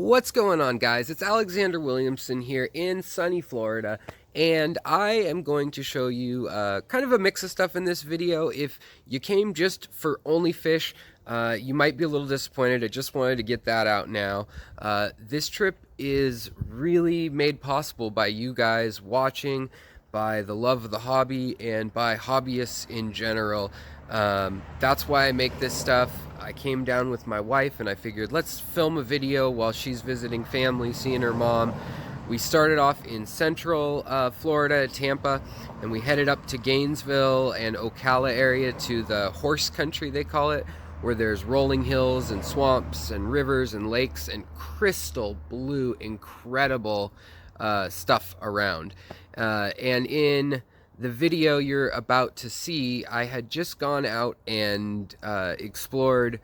What's going on, guys? It's Alexander Williamson here in sunny Florida, and I am going to show you kind of a mix of stuff in this video. If you came just for only fish, you might be a little disappointed. I just wanted to get that out now. This trip is really made possible by you guys watching, by the love of the hobby, and by hobbyists in general. That's why I make this stuff. I came down with my wife and I figured let's film a video while she's visiting family, seeing her mom. We started off in central Florida, Tampa, and we headed up to Gainesville and Ocala area to the horse country, they call it, where there's rolling hills and swamps and rivers and lakes and crystal blue, incredible stuff around. And in the video you're about to see, I had just gone out and explored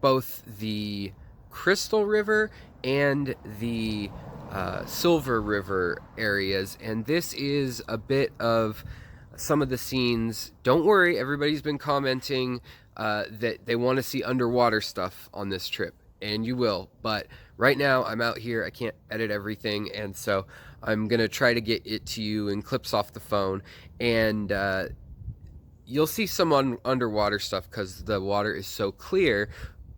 both the Crystal River and the Silver River areas, and this is a bit of some of the scenes. Don't worry, everybody's been commenting that they want to see underwater stuff on this trip, and you will, but right now I'm out here, I can't edit everything, and so I'm gonna try to get it to you in clips off the phone, and you'll see some underwater stuff because the water is so clear,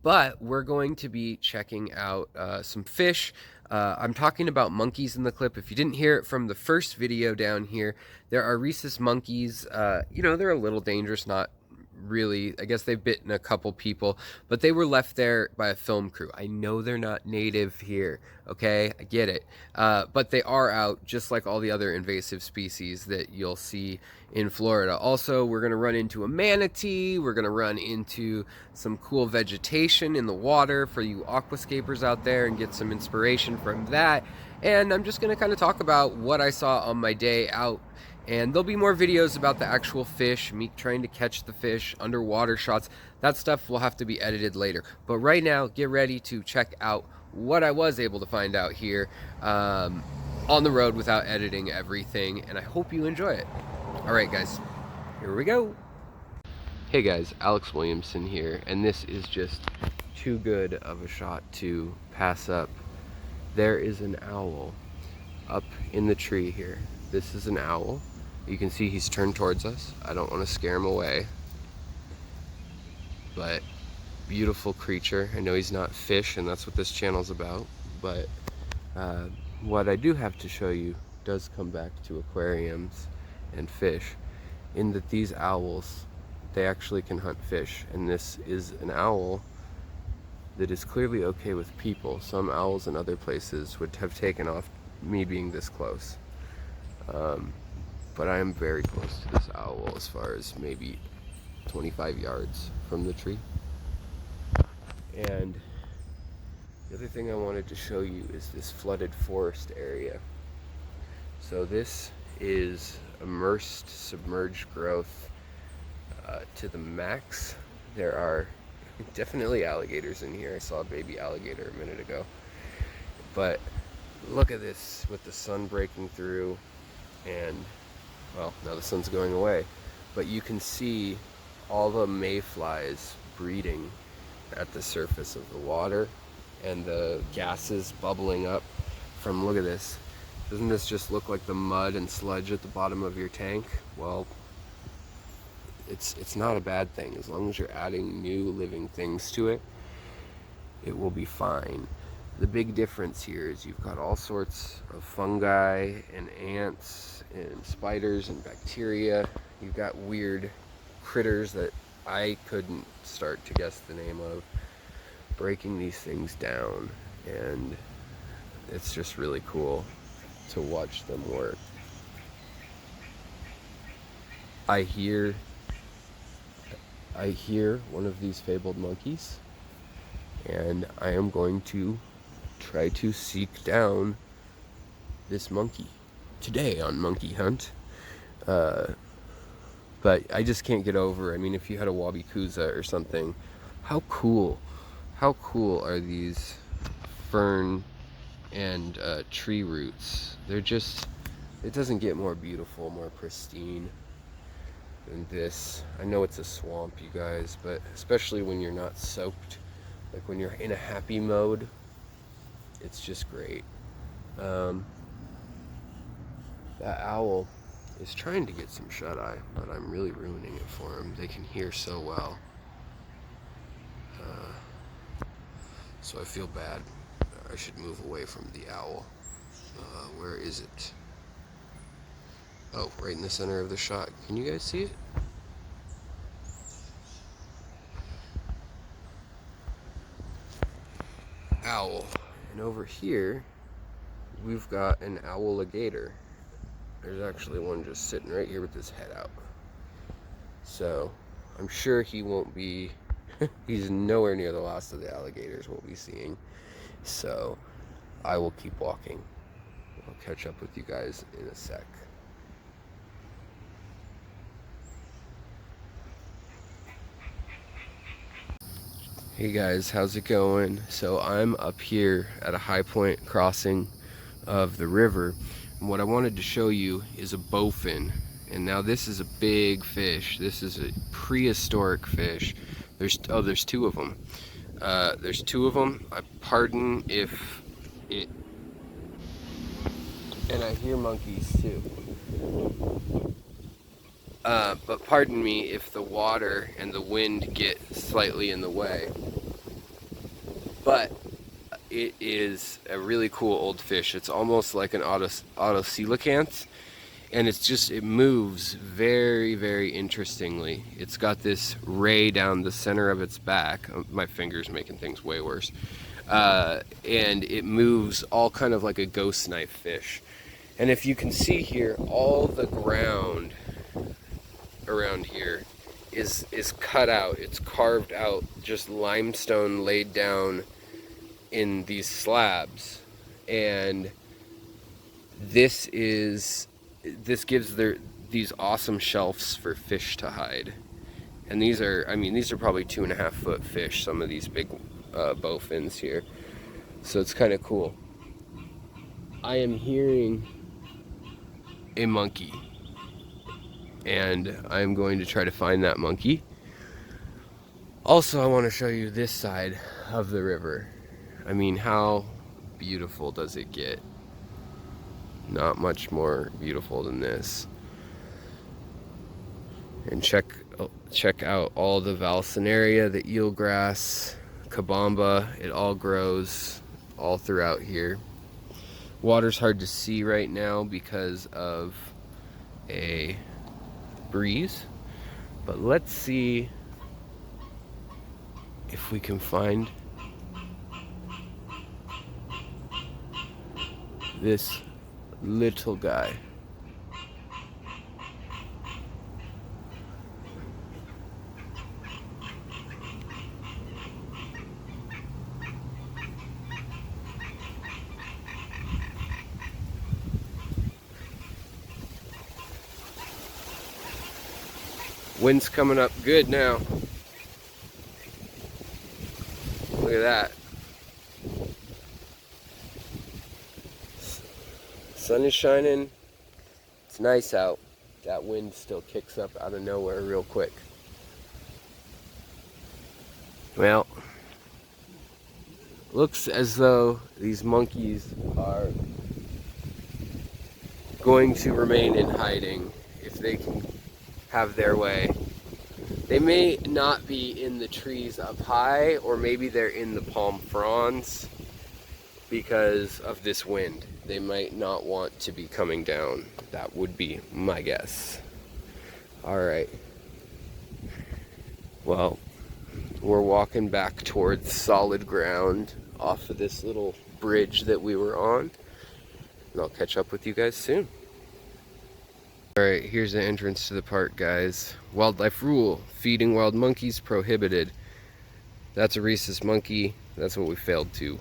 but we're going to be checking out some fish. I'm talking about monkeys in the clip. If you didn't hear it from the first video down here, there are rhesus monkeys. You know, they're a little dangerous, not really. I guess they've bitten a couple people, but they were left there by a film crew. I know they're not native here, okay? I get it. But they are out just like all the other invasive species that you'll see in Florida. Also, we're gonna run into a manatee. We're gonna run into some cool vegetation in the water for you aquascapers out there and get some inspiration from that. And I'm just gonna kind of talk about what I saw on my day out. And there'll be more videos about the actual fish, me trying to catch the fish, underwater shots. That stuff will have to be edited later. But right now, get ready to check out what I was able to find out here on the road without editing everything. And I hope you enjoy it. All right, guys, here we go. Hey guys, Alex Williamson here. And this is just too good of a shot to pass up. There is an owl up in the tree here. This is an owl. You can see he's turned towards us. I don't want to scare him away, but beautiful creature. I know he's not fish, and that's what this channel's about, but what I do have to show you does come back to aquariums and fish, in that these owls, they actually can hunt fish, and this is an owl that is clearly okay with people. Some owls in other places would have taken off me being this close. But I am very close to this owl, as far as maybe 25 yards from the tree. And the other thing I wanted to show you is this flooded forest area. So this is immersed, submerged growth to the max. There are definitely alligators in here. I saw a baby alligator a minute ago. But look at this with the sun breaking through, and well, now the sun's going away, but you can see all the mayflies breeding at the surface of the water, and the gases bubbling up from, look at this. Doesn't this just look like the mud and sludge at the bottom of your tank? Well, it's not a bad thing. As long as you're adding new living things to it, it will be fine. The big difference here is you've got all sorts of fungi and ants and spiders and bacteria. You've got weird critters that I couldn't start to guess the name of, breaking these things down, and it's just really cool to watch them work. I hear one of these fabled monkeys, and I am going to try to seek down this monkey today on Monkey Hunt. But I just can't get over, I mean, if you had a wabikusa or something, how cool are these fern and tree roots? They're just, it doesn't get more beautiful, more pristine than this. I know it's a swamp, you guys, but especially when you're not soaked, like when you're in a happy mode, It's just great. That owl is trying to get some shut-eye, but I'm really ruining it for him. They can hear so well. So I feel bad. I should move away from the owl. Where is it? Oh, right in the center of the shot. Can you guys see it? Owl. And over here, we've got an alligator. There's actually one just sitting right here with his head out. So I'm sure he won't be, he's nowhere near the last of the alligators we'll be seeing. So I will keep walking. I'll catch up with you guys in a sec. Hey guys, how's it going? So I'm up here at a high point crossing of the river, and what I wanted to show you is a bowfin. And now this is a big fish. This is a prehistoric fish. There's two of them. There's two of them. Pardon if it, and I hear monkeys too. But pardon me if the water and the wind get slightly in the way. But it is a really cool old fish. It's almost like an autocoelacanth, and it moves very, very interestingly. It's got this ray down the center of its back. My finger's making things way worse. And it moves all kind of like a ghost knife fish. And if you can see here, all the ground around here is cut out. It's carved out, just limestone laid down in these slabs, and this gives these awesome shelves for fish to hide. And these are probably 2.5 foot fish, some of these big bowfins here. So it's kind of cool. I am hearing a monkey, and I'm going to try to find that monkey. Also, I want to show you this side of the river. I mean, how beautiful does it get? Not much more beautiful than this. And check out all the valsinaria, the eelgrass, kabamba. It all grows all throughout here. Water's hard to see right now because of a breeze, but let's see if we can find this little guy. Wind's coming up good now. Look at that. Sun is shining. It's nice out. That wind still kicks up out of nowhere real quick. Well, looks as though these monkeys are going to remain in hiding if they can have their way. They may not be in the trees up high, or maybe they're in the palm fronds because of this wind. They might not want to be coming down. That would be my guess. Alright. Well, we're walking back towards solid ground off of this little bridge that we were on. And I'll catch up with you guys soon. Alright, here's the entrance to the park, guys. Wildlife rule: feeding wild monkeys prohibited. That's a rhesus monkey. That's what we failed to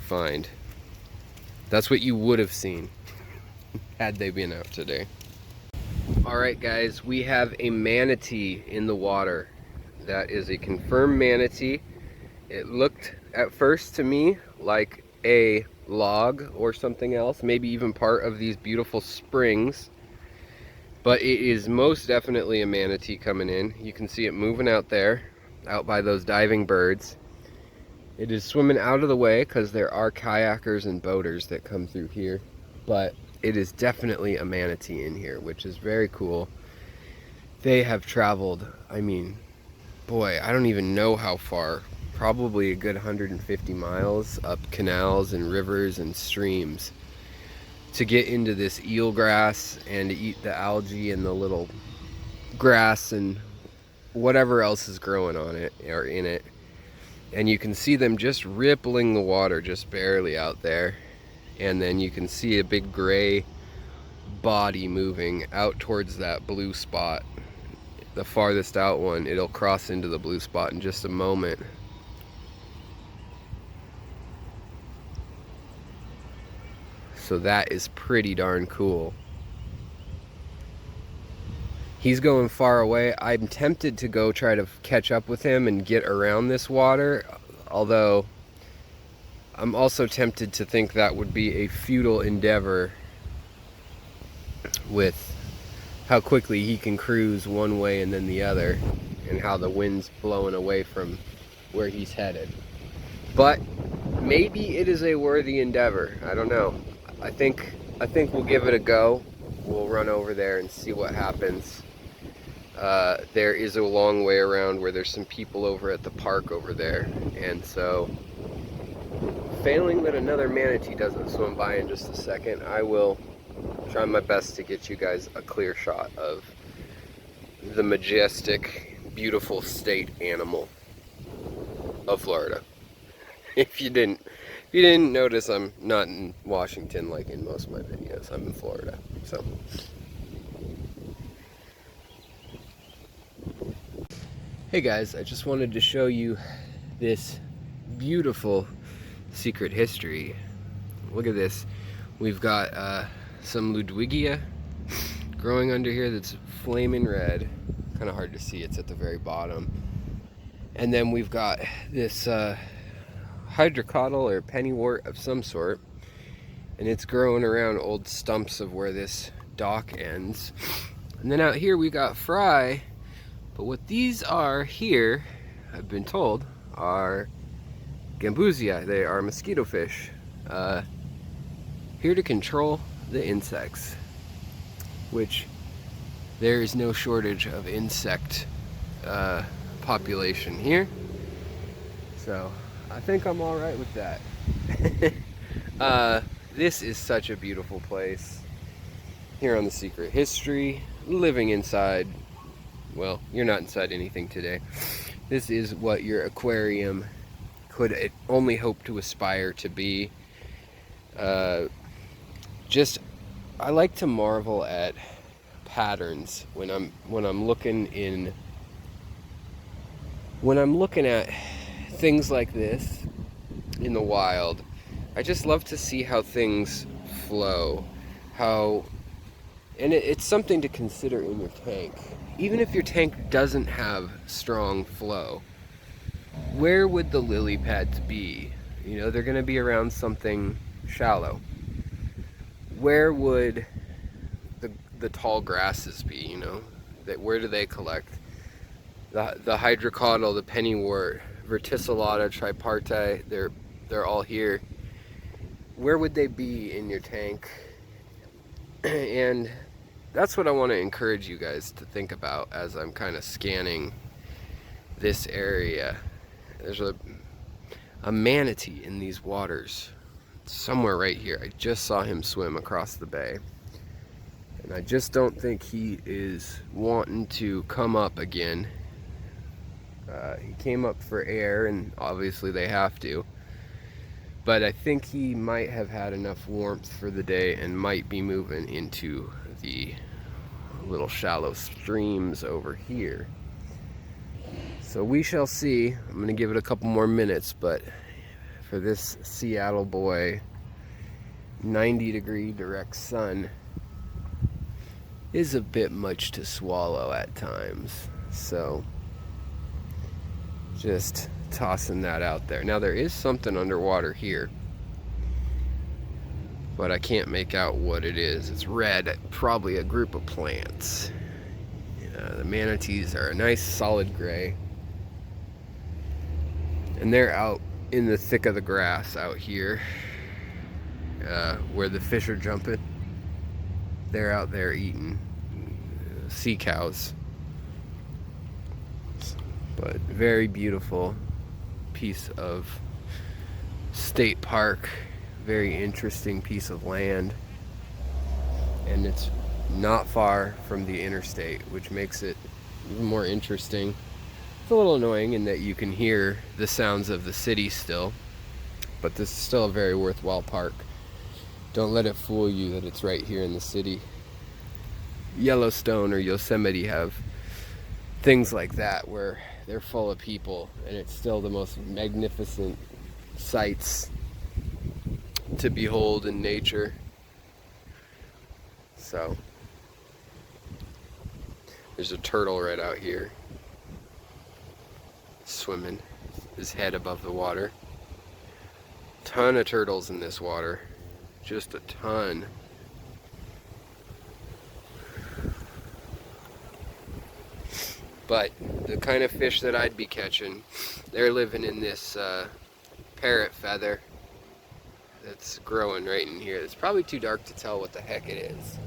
find. That's what you would have seen had they been out today. Alright guys, we have a manatee in the water. That is a confirmed manatee. It looked at first to me like a log or something else, maybe even part of these beautiful springs. But it is most definitely a manatee coming in. You can see it moving out there, out by those diving birds. It is swimming out of the way because there are kayakers and boaters that come through here, but it is definitely a manatee in here, which is very cool. They have traveled, I mean, boy, I don't even know how far, probably a good 150 miles up canals and rivers and streams to get into this eelgrass and to eat the algae and the little grass and whatever else is growing on it or in it. And you can see them just rippling the water just barely out there. And then you can see a big gray body moving out towards that blue spot. The farthest out one, it'll cross into the blue spot in just a moment. So that is pretty darn cool. He's going far away. I'm tempted to go try to catch up with him and get around this water, although I'm also tempted to think that would be a futile endeavor with how quickly he can cruise one way and then the other, and how the wind's blowing away from where he's headed. But maybe it is a worthy endeavor. I don't know. I think we'll give it a go. We'll run over there and see what happens. There is a long way around where there's some people over at the park over there, and so failing that another manatee doesn't swim by in just a second, I will try my best to get you guys a clear shot of the majestic, beautiful state animal of Florida. If you didn't notice, I'm not in Washington like in most of my videos. I'm in Florida. So hey guys, I just wanted to show you this beautiful secret history. Look at this. We've got some Ludwigia growing under here that's flaming red. Kind of hard to see, it's at the very bottom. And then we've got this hydrocotyle or pennywort of some sort, and it's growing around old stumps of where this dock ends. And then out here we got fry, but what these are here, I've been told, are Gambusia. They are mosquito fish, here to control the insects, which there is no shortage of insect population here, so I think I'm all right with that. This is such a beautiful place here on The Secret History, living inside, well, you're not inside anything today. This is what your aquarium could only hope to aspire to be. I like to marvel at patterns when I'm looking at things like this in the wild. I just love to see how things flow, and it's something to consider in your tank. Even if your tank doesn't have strong flow, where would the lily pads be? You know, they're going to be around something shallow. Where would the tall grasses be? You know, where do they collect? The hydrocotyle, the pennywort, verticillata, tripartite, they're all here. Where would they be in your tank? And that's what I want to encourage you guys to think about as I'm kind of scanning this area. There's a manatee in these waters somewhere right here. I just saw him swim across the bay, and I just don't think he is wanting to come up again. He came up for air, and obviously they have to, but I think he might have had enough warmth for the day and might be moving into the little shallow streams over here. So we shall see. I'm going to give it a couple more minutes, but for this Seattle boy, 90-degree direct sun is a bit much to swallow at times. So just tossing that out there. Now there is something underwater here, but I can't make out what it is. It's red, probably a group of plants. The manatees are a nice solid gray, and they're out in the thick of the grass out here, where the fish are jumping. They're out there eating sea cows. But very beautiful piece of state park, very interesting piece of land, and it's not far from the interstate, which makes it even more interesting. It's a little annoying in that you can hear the sounds of the city still, but this is still a very worthwhile park. Don't let it fool you that it's right here in the city. Yellowstone or Yosemite have things like that where they're full of people, and it's still the most magnificent sights to behold in nature. So there's a turtle right out here swimming, his head above the water. Ton of turtles in this water, just a ton. But the kind of fish that I'd be catching, they're living in this parrot feather that's growing right in here. It's probably too dark to tell what the heck it is.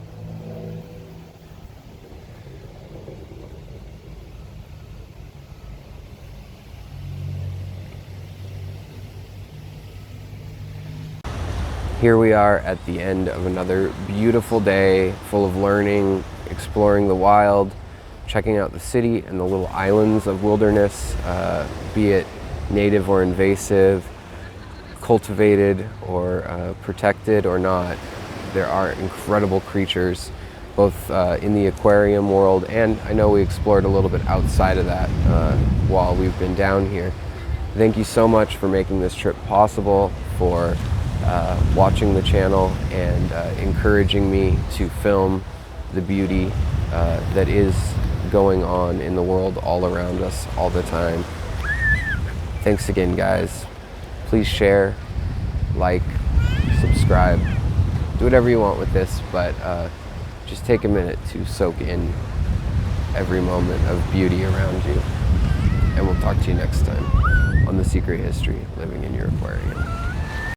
Here we are at the end of another beautiful day full of learning, exploring the wild, checking out the city and the little islands of wilderness, be it native or invasive, cultivated or protected or not. There are incredible creatures both in the aquarium world, and I know we explored a little bit outside of that while we've been down here. Thank you so much for making this trip possible, for watching the channel and encouraging me to film the beauty that is going on in the world all around us all the time. Thanks again, guys. Please share, like, subscribe, do whatever you want with this, but just take a minute to soak in every moment of beauty around you. And we'll talk to you next time on The Secret History Living in Your Aquarium.